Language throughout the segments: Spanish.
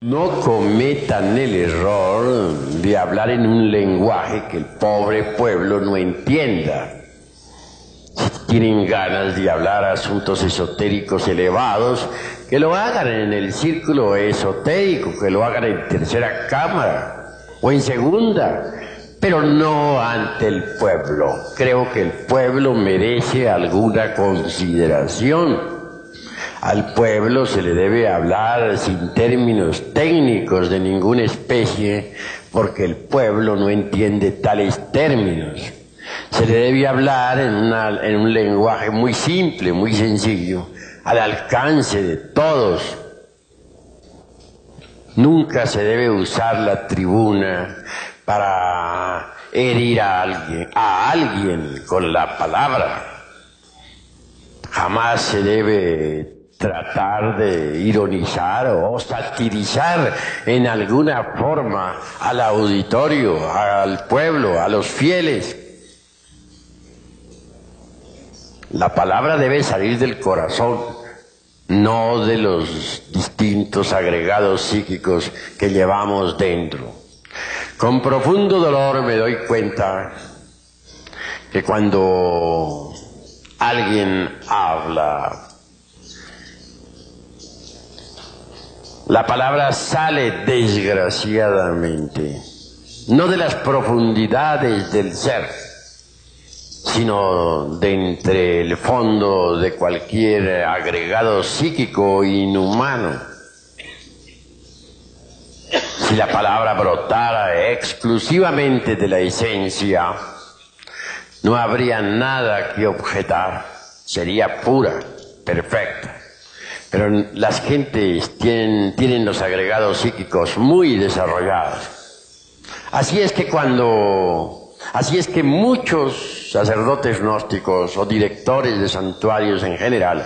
No cometan el error de hablar en un lenguaje que el pobre pueblo no entienda. Si tienen ganas de hablar asuntos esotéricos elevados, que lo hagan en el círculo esotérico, que lo hagan en tercera cámara o en segunda, pero no ante el pueblo. Creo que el pueblo merece alguna consideración. Al pueblo se le debe hablar sin términos técnicos de ninguna especie, porque el pueblo no entiende tales términos. Se le debe hablar en un lenguaje muy simple, muy sencillo, al alcance de todos. Nunca se debe usar la tribuna para herir a alguien con la palabra. Jamás se debe tratar de ironizar o satirizar en alguna forma al auditorio, al pueblo, a los fieles. La palabra debe salir del corazón, no de los distintos agregados psíquicos que llevamos dentro. Con profundo dolor me doy cuenta que cuando alguien habla, la palabra sale desgraciadamente, no de las profundidades del ser, sino de entre el fondo de cualquier agregado psíquico inhumano. Si la palabra brotara exclusivamente de la esencia, no habría nada que objetar, sería pura, perfecta. Pero las gentes tienen los agregados psíquicos muy desarrollados. Así es que muchos sacerdotes gnósticos o directores de santuarios en general,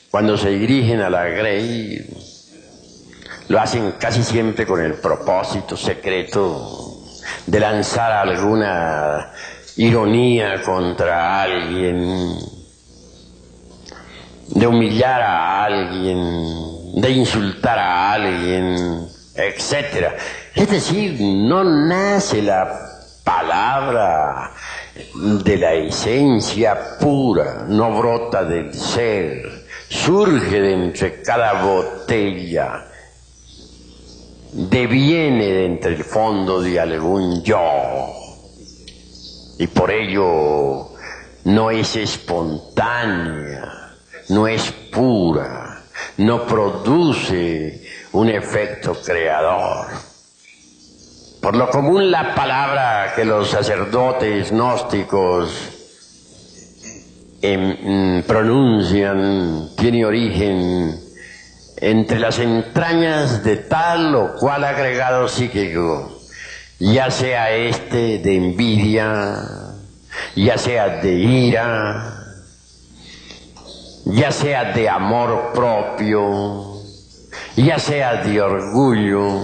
cuando se dirigen a la Grey, lo hacen casi siempre con el propósito secreto de lanzar alguna ironía contra alguien, de humillar a alguien, de insultar a alguien, etc. Es decir, no nace la palabra de la esencia pura, no brota del ser, surge de entre cada botella, deviene de entre el fondo de algún yo, y por ello no es espontánea, no es pura, no produce un efecto creador. Por lo común, la palabra que los sacerdotes gnósticos pronuncian tiene origen entre las entrañas de tal o cual agregado psíquico, ya sea este de envidia, ya sea de ira, ya sea de amor propio, ya sea de orgullo,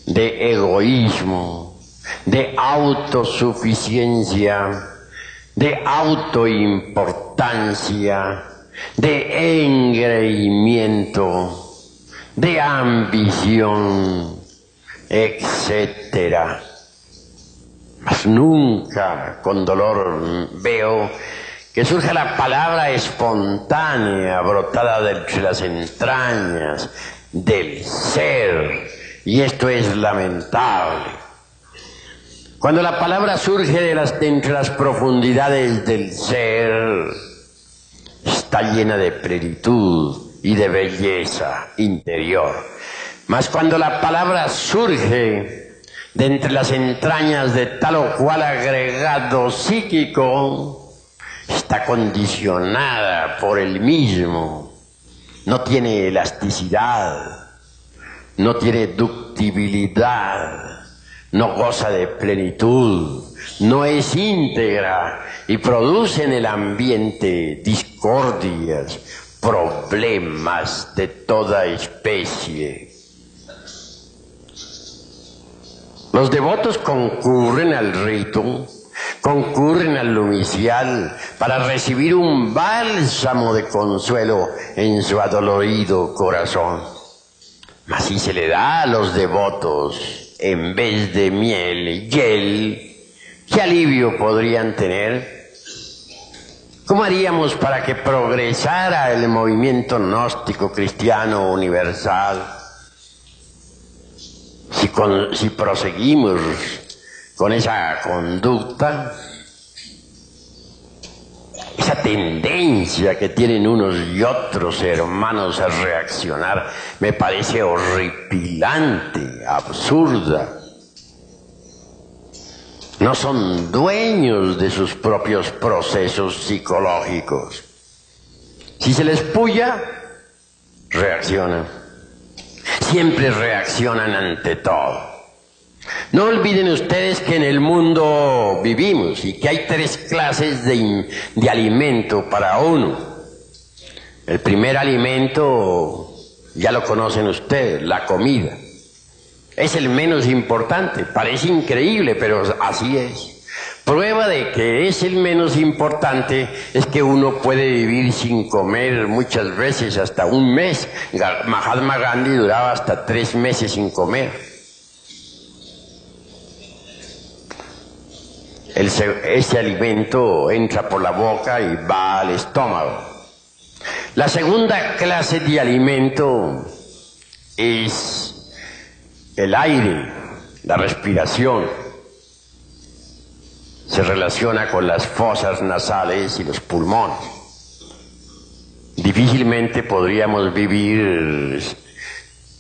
de egoísmo, de autosuficiencia, de autoimportancia, de engreimiento, de ambición, etcétera. Mas nunca con dolor veo que surja la palabra espontánea, brotada de entre las entrañas del ser, y esto es lamentable. Cuando la palabra surge de entre las profundidades del ser, está llena de plenitud y de belleza interior. Mas cuando la palabra surge de entre las entrañas de tal o cual agregado psíquico, está condicionada por el mismo, no tiene elasticidad, no tiene ductibilidad, no goza de plenitud, no es íntegra y produce en el ambiente discordias, problemas de toda especie. Los devotos concurren al rito, concurren al lumicial para recibir un bálsamo de consuelo en su adolorido corazón. Mas si se le da a los devotos, en vez de miel, hiel, ¿qué alivio podrían tener? ¿Cómo haríamos para que progresara el movimiento gnóstico cristiano universal? Si proseguimos con esa conducta, esa tendencia que tienen unos y otros hermanos a reaccionar, me parece horripilante, absurda. No son dueños de sus propios procesos psicológicos. Si se les puya, reaccionan. Siempre reaccionan ante todo. No olviden ustedes que en el mundo vivimos y que hay 3 clases de alimento para uno. El primer alimento, ya lo conocen ustedes, la comida. Es el menos importante, parece increíble, pero así es. Prueba de que es el menos importante es que uno puede vivir sin comer muchas veces hasta un mes. Mahatma Gandhi duraba hasta 3 meses sin comer. Ese alimento entra por la boca y va al estómago. La segunda clase de alimento es el aire, la respiración. Se relaciona con las fosas nasales y los pulmones. Difícilmente podríamos vivir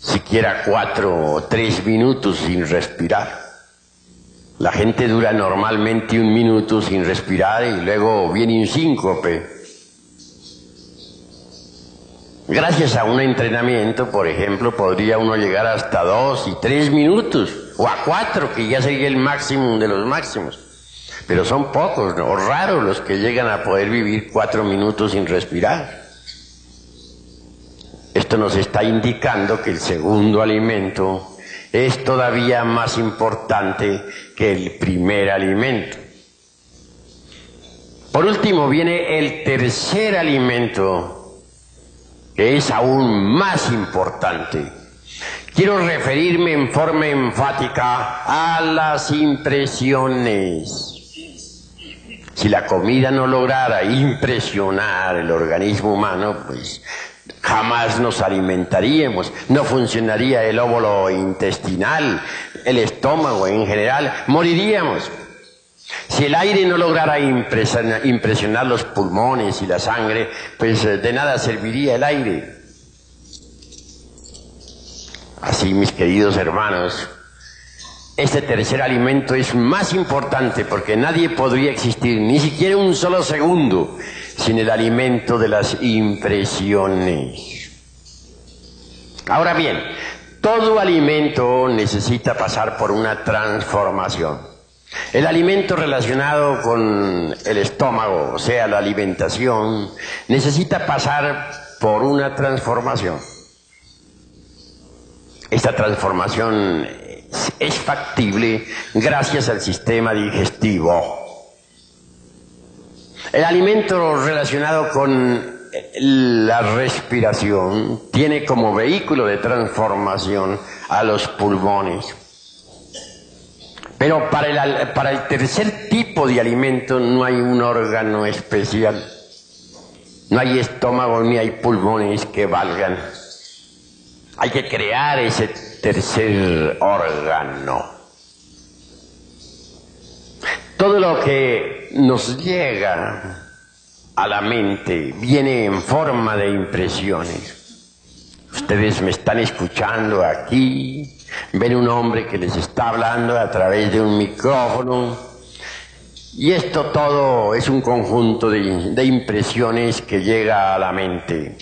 siquiera 4 o 3 minutos sin respirar. La gente dura normalmente 1 minuto sin respirar y luego viene un síncope. Gracias a un entrenamiento, por ejemplo, podría uno llegar hasta 2 y 3 minutos, o a 4, que ya sería el máximo de los máximos. Pero son pocos, ¿no? O raros los que llegan a poder vivir 4 minutos sin respirar. Esto nos está indicando que el segundo alimento es todavía más importante que el primer alimento. Por último viene el tercer alimento, que es aún más importante. Quiero referirme en forma enfática a las impresiones. Si la comida no lograra impresionar el organismo humano, pues jamás nos alimentaríamos, no funcionaría el óvulo intestinal, el estómago en general, moriríamos. Si el aire no lograra impresionar los pulmones y la sangre, pues de nada serviría el aire. Así, mis queridos hermanos, este tercer alimento es más importante porque nadie podría existir, ni siquiera un solo segundo, sin el alimento de las impresiones. Ahora bien, todo alimento necesita pasar por una transformación. El alimento relacionado con el estómago, o sea, la alimentación, necesita pasar por una transformación. Esta transformación es factible gracias al sistema digestivo. El alimento relacionado con la respiración tiene como vehículo de transformación a los pulmones. Pero para el tercer tipo de alimento no hay un órgano especial. No hay estómago ni hay pulmones que valgan. Hay que crear ese tercer órgano. Todo lo que nos llega a la mente viene en forma de impresiones. Ustedes me están escuchando aquí, ven un hombre que les está hablando a través de un micrófono, y esto todo es un conjunto de impresiones que llega a la mente.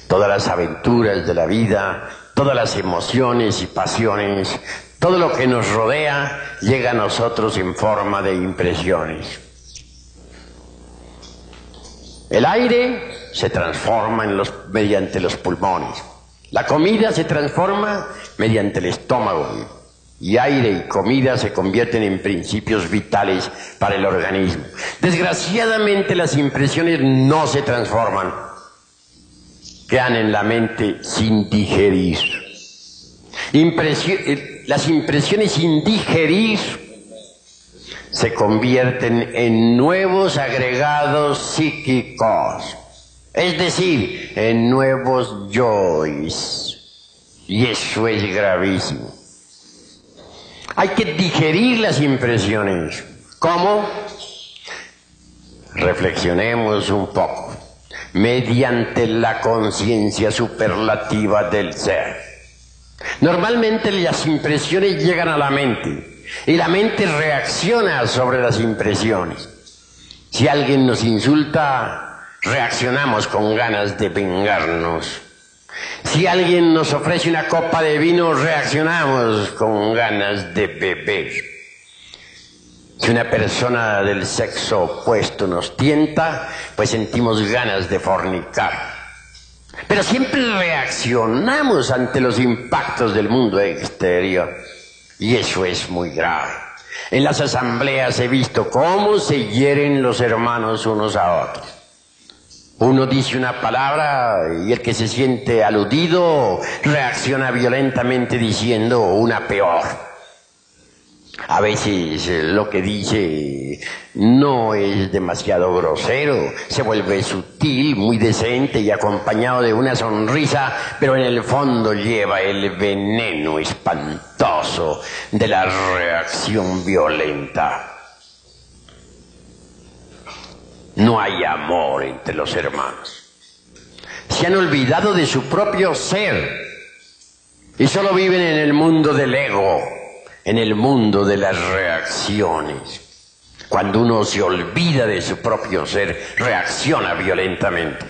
Todas las aventuras de la vida, todas las emociones y pasiones, todo lo que nos rodea llega a nosotros en forma de impresiones. El aire se transforma mediante los pulmones. La comida se transforma mediante el estómago. Y aire y comida se convierten en principios vitales para el organismo. Desgraciadamente las impresiones no se transforman. quedan en la mente sin digerir. Las impresiones sin digerir se convierten en nuevos agregados psíquicos, es decir, en nuevos yoes. Y eso es gravísimo. Hay que digerir las impresiones. ¿Cómo? Reflexionemos un poco. Mediante la conciencia superlativa del ser. Normalmente las impresiones llegan a la mente y la mente reacciona sobre las impresiones. Si alguien nos insulta, reaccionamos con ganas de vengarnos. Si alguien nos ofrece una copa de vino, reaccionamos con ganas de beber. Si una persona del sexo opuesto nos tienta, pues sentimos ganas de fornicar. Pero siempre reaccionamos ante los impactos del mundo exterior. Y eso es muy grave. En las asambleas he visto cómo se hieren los hermanos unos a otros. Uno dice una palabra y el que se siente aludido reacciona violentamente diciendo una peor. A veces lo que dice no es demasiado grosero, se vuelve sutil, muy decente y acompañado de una sonrisa, pero en el fondo lleva el veneno espantoso de la reacción violenta. No hay amor entre los hermanos. Se han olvidado de su propio ser y solo viven en el mundo del ego, en el mundo de las reacciones. Cuando uno se olvida de su propio ser, reacciona violentamente.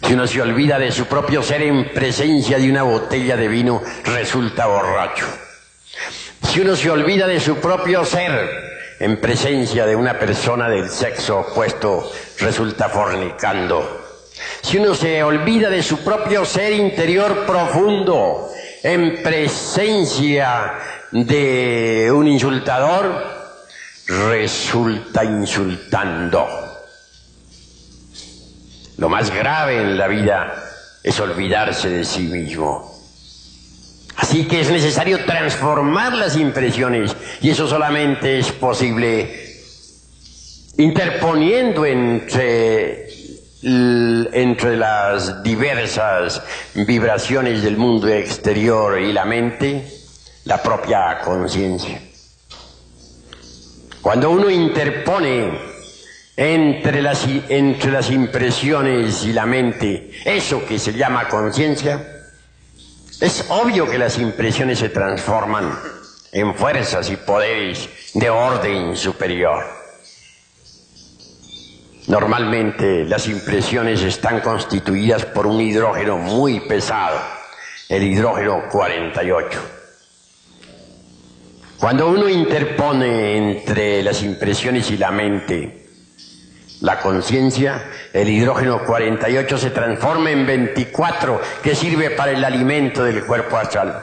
Si uno se olvida de su propio ser en presencia de una botella de vino, resulta borracho. Si uno se olvida de su propio ser en presencia de una persona del sexo opuesto, resulta fornicando. Si uno se olvida de su propio ser interior profundo en presencia de un insultador, resulta insultando. Lo más grave en la vida es olvidarse de sí mismo. Así que es necesario transformar las impresiones, y eso solamente es posible interponiendo entre las diversas vibraciones del mundo exterior y la mente, la propia conciencia. Cuando uno interpone entre las impresiones y la mente eso que se llama conciencia, es obvio que las impresiones se transforman en fuerzas y poderes de orden superior. Normalmente las impresiones están constituidas por un hidrógeno muy pesado, el hidrógeno 48. Cuando uno interpone entre las impresiones y la mente la conciencia, el hidrógeno 48 se transforma en 24, que sirve para el alimento del cuerpo astral.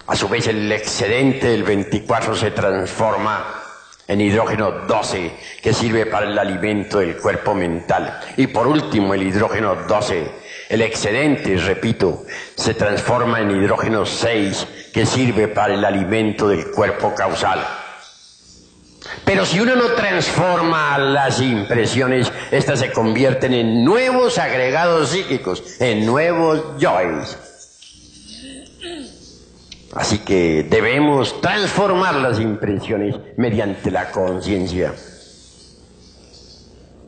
A su vez, el excedente del 24 se transforma en hidrógeno 12, que sirve para el alimento del cuerpo mental. Y por último, el hidrógeno 12, el excedente, repito, se transforma en hidrógeno 6, que sirve para el alimento del cuerpo causal. Pero si uno no transforma las impresiones, estas se convierten en nuevos agregados psíquicos, en nuevos yoes. Así que debemos transformar las impresiones mediante la conciencia.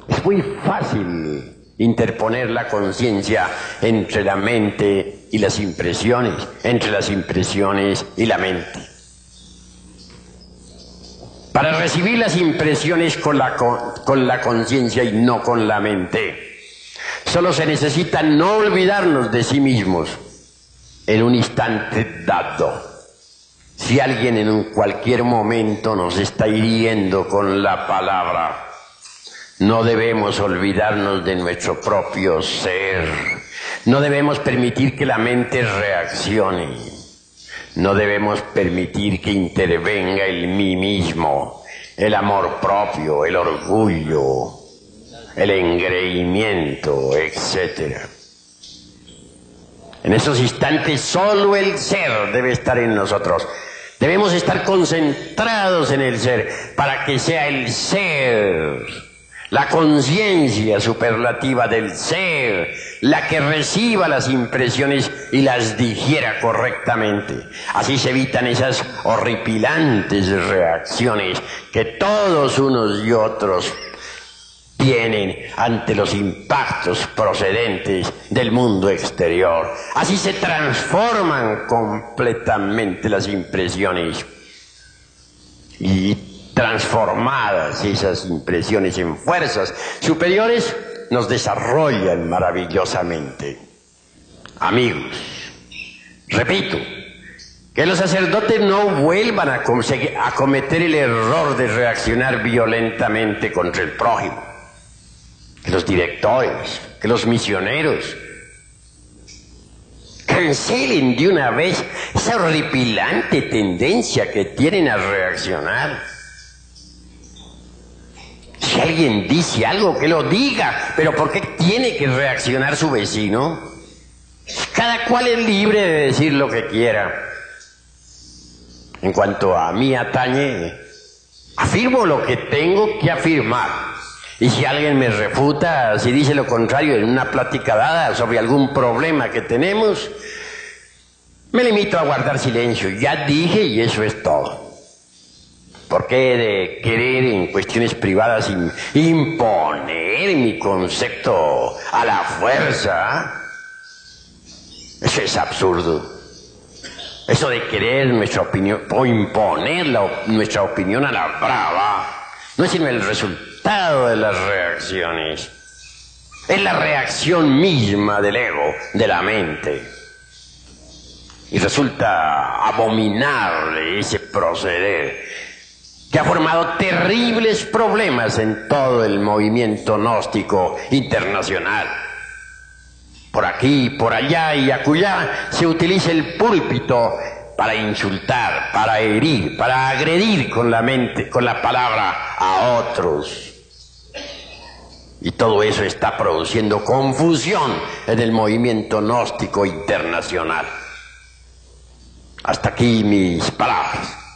Es muy fácil interponer la conciencia entre la mente y las impresiones, entre las impresiones y la mente. Para recibir las impresiones con la conciencia y no con la mente, solo se necesita no olvidarnos de sí mismos en un instante dado. Si alguien en cualquier momento nos está hiriendo con la palabra, no debemos olvidarnos de nuestro propio ser. No debemos permitir que la mente reaccione. No debemos permitir que intervenga el mí mismo, el amor propio, el orgullo, el engreimiento, etc. En esos instantes solo el ser debe estar en nosotros. Debemos estar concentrados en el ser para que sea el ser, la conciencia superlativa del ser, la que reciba las impresiones y las digiera correctamente. Así se evitan esas horripilantes reacciones que todos unos y otros tienen ante los impactos procedentes del mundo exterior. Así se transforman completamente las impresiones y transformadas esas impresiones en fuerzas superiores nos desarrollan maravillosamente. Amigos, repito, que los sacerdotes no vuelvan a cometer el error de reaccionar violentamente contra el prójimo. Que los directores, que los misioneros cancelen de una vez esa horripilante tendencia que tienen a reaccionar. Si alguien dice algo, que lo diga, pero ¿por qué tiene que reaccionar su vecino? Cada cual es libre de decir lo que quiera. En cuanto a mí atañe, afirmo lo que tengo que afirmar. Y si alguien me refuta, si dice lo contrario en una plática dada sobre algún problema que tenemos, me limito a guardar silencio. Ya dije y eso es todo. ¿Por qué he de querer en cuestiones privadas imponer mi concepto a la fuerza? Eso es absurdo. Eso de querer nuestra opinión o imponer nuestra opinión a la brava no es sino el resultado de las reacciones. Es la reacción misma del ego, de la mente. Y resulta abominable ese proceder que ha formado terribles problemas en todo el movimiento gnóstico internacional. Por aquí, por allá y acullá se utiliza el púlpito para insultar, para herir, para agredir con la mente, con la palabra a otros. Y todo eso está produciendo confusión en el movimiento gnóstico internacional. Hasta aquí mis palabras.